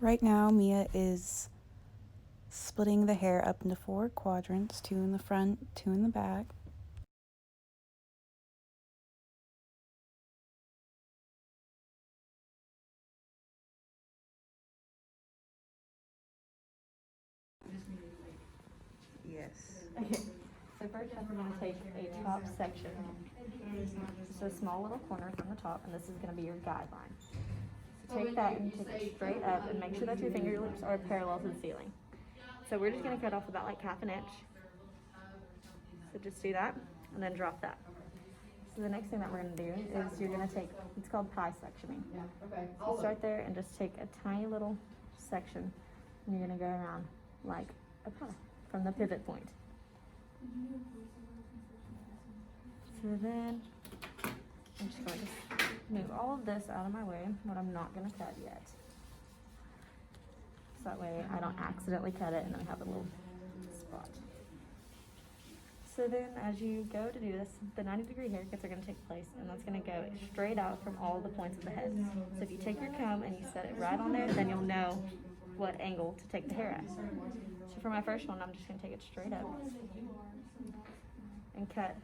Right now, Mia is splitting the hair up into 4 quadrants, 2 in the front, 2 in the back. Yes. Okay, so first up, we're going to take a top section, just a small little corner from the top, and this is going to be your guideline. So take that and take it straight up, and make sure that your finger loops are parallel to the ceiling. So we're just going to cut off about like ½ inch. So just do that, and then drop that. So the next thing that we're going to do is you're going to take, it's called pie sectioning. So start there and just take a tiny little section, and you're going to go around like a pie from the pivot point. So then I'm just going to move all of this out of my way, what I'm not going to cut yet. So that way I don't accidentally cut it and then have a little spot. So then as you go to do this, the 90-degree haircuts are going to take place, and that's going to go straight out from all the points of the head. So if you take your comb and you set it right on there, then you'll know what angle to take the hair at. So for my first one, I'm just going to take it straight up and cut.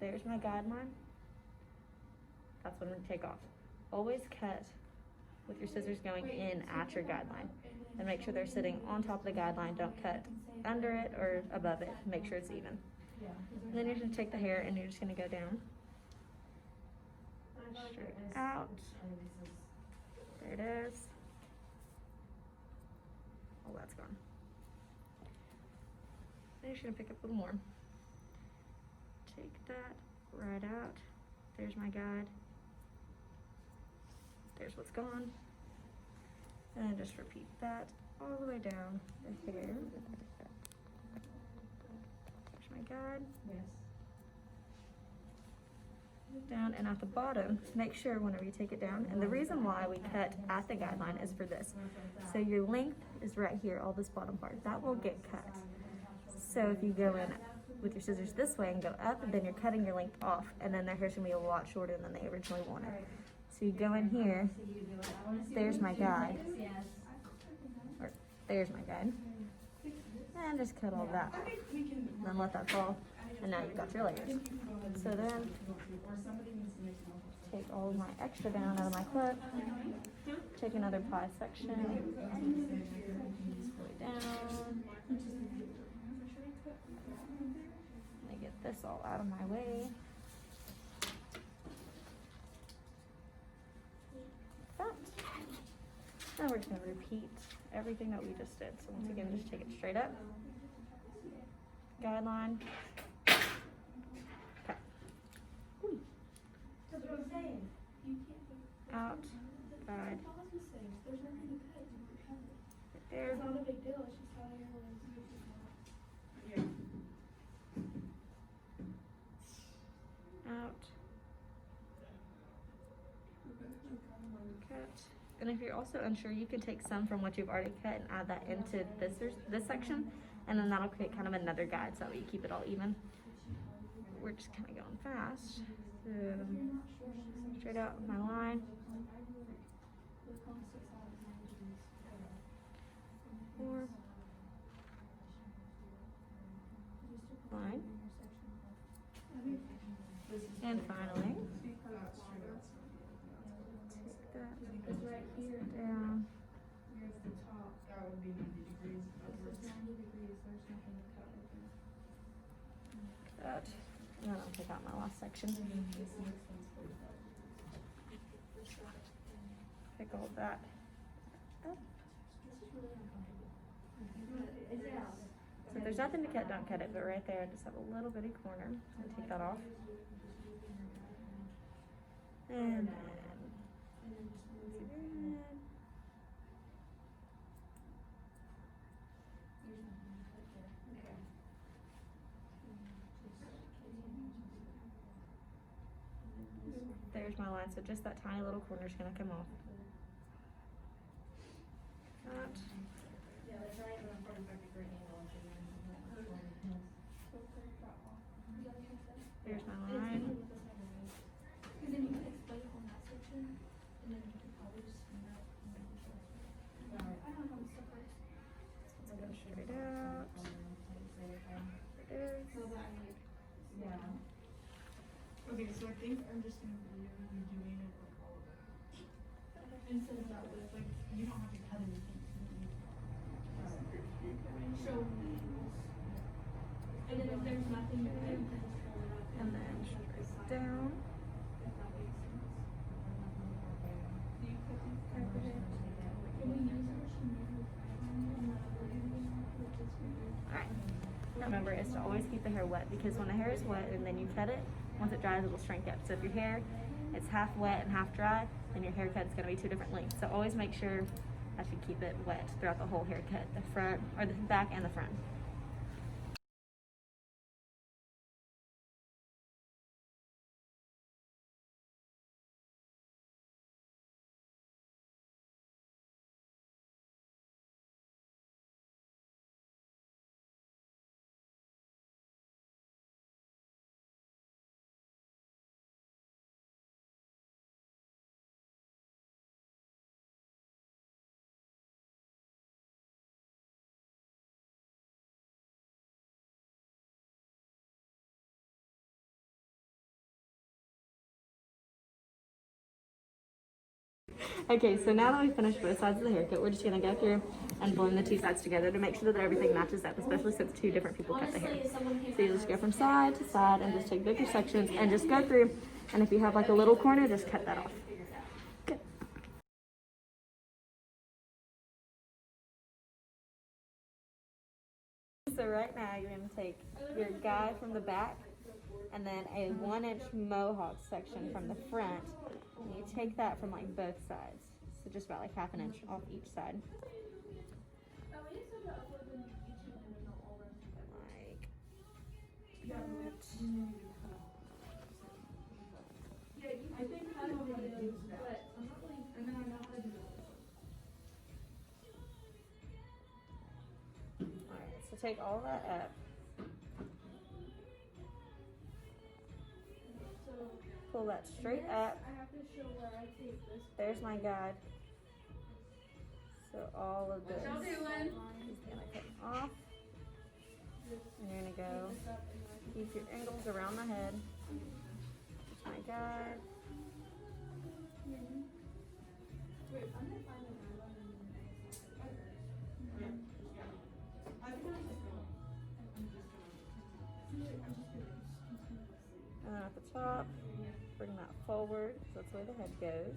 There's my guideline. That's what I'm going to take off. Always cut with your scissors going in at your guideline, and make sure they're sitting on top of the guideline. Don't cut under it or above it. Make sure it's even. And then you're going to take the hair and you're just going to go down, straight out. There it is. Oh, that's gone. Then you're just going to pick up a little more. Take that right out. There's my guide. There's what's gone. And then just repeat that all the way down the hair. There's my guide. Yes. Down, and at the bottom, make sure whenever you take it down, and the reason why we cut at the guideline is for this. So your length is right here, all this bottom part. That will get cut. So if you go in with your scissors this way and go up, then you're cutting your length off, and then their hair's gonna be a lot shorter than they originally wanted. So you go in here, there's my guide, or there's my guide, and just cut all that, then let that fall, and now you've got your layers. So then, take all of my extra down out of my clip, take another pie section, pull it down, let me get this all out of my way. That. Now we're just going to repeat everything that we just did. So once again, just take it straight up, guideline, cut, out, guide, there, It's not a big deal, it's just how your hair is. out, cut. And if you're also unsure, you can take some from what you've already cut and add that into this section, and then that'll create kind of another guide, so that way you keep it all even. We're just kind of going fast. So, straight out of my line. Four. Line. And finally, take that It's right here. down. Here's the top. That would be 90 degrees. This is 90 degrees. There's nothing to cut with it. That. And then I'll take out my last section. This next one's 45. Pick all that up. So if there's nothing to cut, don't cut it. But right there, I just have a little bitty corner. So take that off. And then, there's my line. So just that tiny little corner is going to come off. That. Yeah, that's right. Around 45-degree angle. There's my line. Because then you can explain on that section, and then you can probably just remember is to always keep the hair wet, because when the hair is wet and then you cut it, once it dries, it will shrink up. So if your hair is half wet and half dry, then your haircut is going to be 2 different lengths. So always make sure that you keep it wet throughout the whole haircut, the front, or the back and the front. Okay, so now that we've finished both sides of the haircut, we're just gonna go through and blend the 2 sides together to make sure that everything matches up, especially since 2 different people cut the hair. So you just go from side to side and just take bigger sections and just go through, and if you have like a little corner, just cut that off. Okay. So right now you're gonna take your guide from the back and then a 1-inch mohawk section from the front, and you take that from like both sides. So just about like half an inch off each side. Like Alright, so take all that up. Pull that straight up. There's my guide. So all of this is gonna come off. And you're gonna go keep your angles around the head. There's my guide. And then at the top, bring that forward, because that's where the head goes.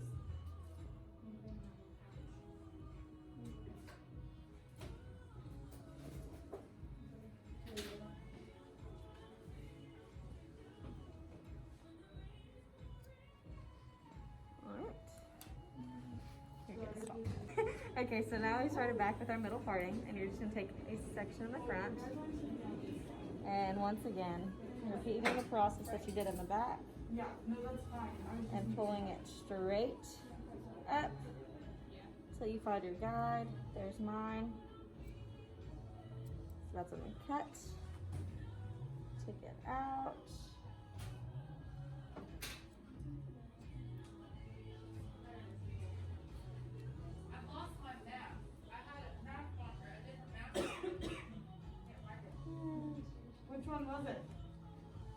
Alright. Here you go, stop. Okay, so now we started back with our middle parting, and you're just going to take a section in the front. And once again, repeating the process that you did in the back. Yeah, no, that's fine. And pulling it straight up till you find your guide. There's mine. So that's when we cut. Take it out. I lost my map. I had a map marker, a different map. Which one was it?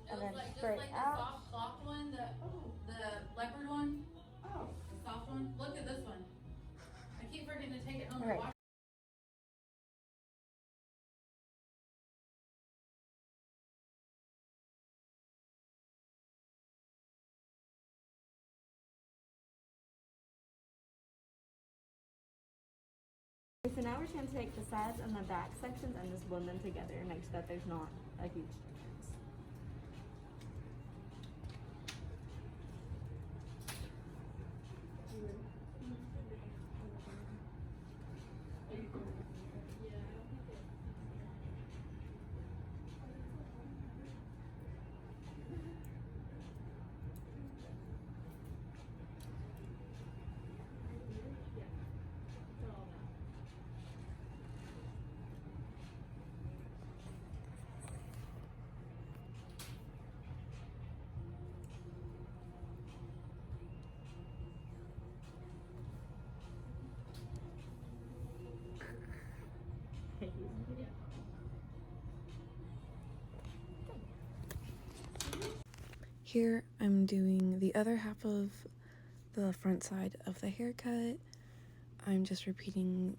And then Just straight like out. the soft one, the leopard one, Oh. the soft one. Look at this one. I keep forgetting to take it home. All right. So now we're just going to take the sides and the back sections and just blend them together and make sure that there's not a huge difference. Here I'm doing the other half of the front side of the haircut. I'm just repeating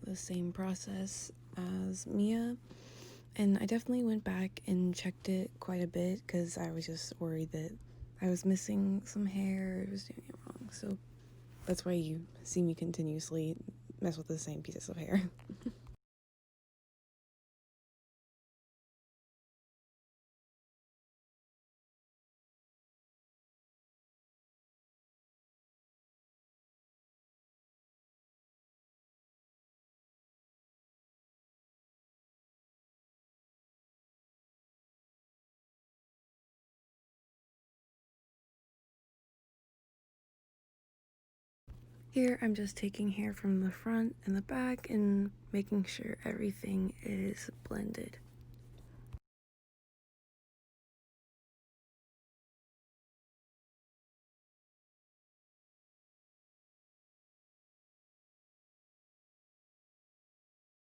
the same process as Mia, and I definitely went back and checked it quite a bit because I was just worried that I was missing some hair, I was doing it wrong. So that's why you see me continuously mess with the same pieces of hair. Here I'm just taking hair from the front and the back and making sure everything is blended.